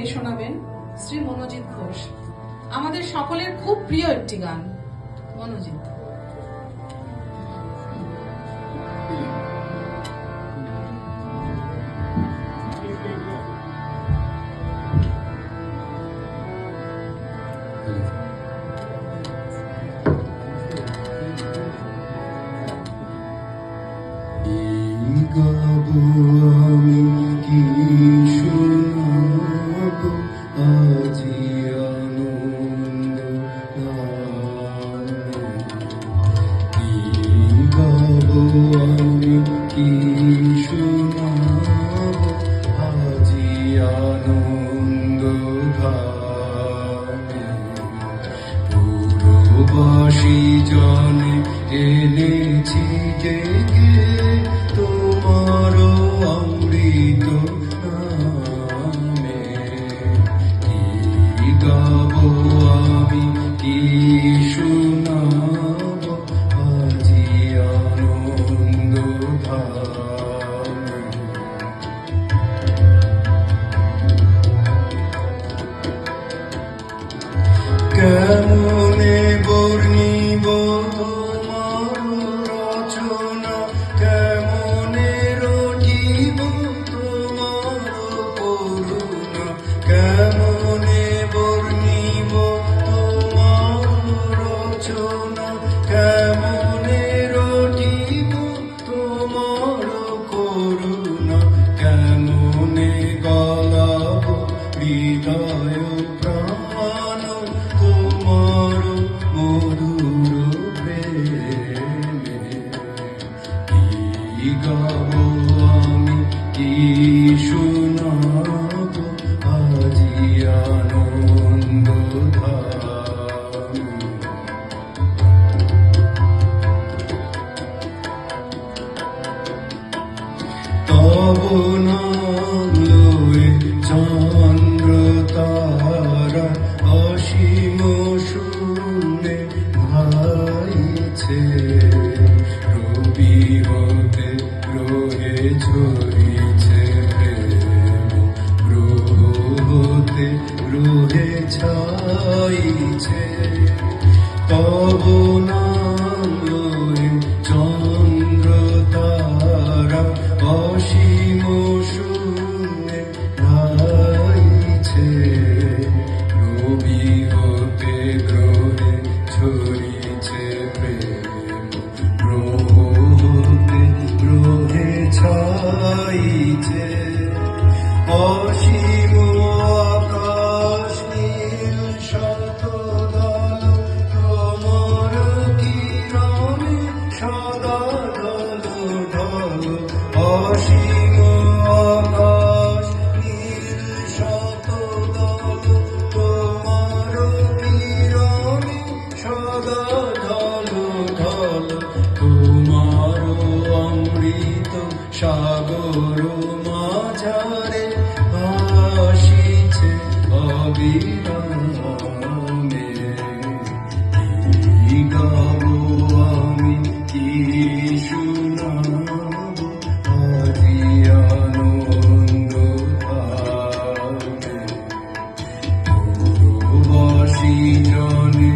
শোনাবেন শ্রী মনোজিৎ ঘোষ। আমাদের সকলের খুব প্রিয় একটি গান। মনোজিৎ। গাবো আমি কি শোনাবো আজি আনন্দ গানে। গাবো আমি কি শোনাবো আজি আনন্দ গানে। পুরবাসী জনে এনেছি জেগে তোমারও অমৃত নামে। কি গাবো আমি কি শোনাবো আজি আনন্দ ধামে। কেমনে বর্ণিব তোমার রচনা, কেমনে রটিব তোমার করুণা। কেমনে বর্ণিব তোমার রচনা, কেমনে রটিব তোমার করুণা। কেমনে গলাব হৃদয় প্রাণ তোমার মধুর প্রেমে। কি গাবো আমি কি শোনাবো আজি আনন্দ ধামে। তব নাম লয়ে চন্দ্র তারা অসীম শূন্যে ভাইছে। রবি হতে গ্রহে ঝরিছে প্রেম, গ্রহ হতে গ্রহে ছাইছে। তব নাম লয়ে চন্দ্র তারা অসীম শূন্যে ভাইছে। রবি হতে গ্রহে ঝরিছে প্রেম, গ্রহ হতে গ্রহে ছাইছে। অসীম আকাশ নীল শতদল তোমার কিরণে সদা ঢল ঢল। অসীম আকাশ নীল শতদল তোমার কিরণে সদা ঢল ঢল। তোমার অমৃত সাগর মাঝারে ভাসিছে অবিরামে। কি গাবো আমি কি শোনাবো আজি আনন্দ ধামে। পুরবাসী জনে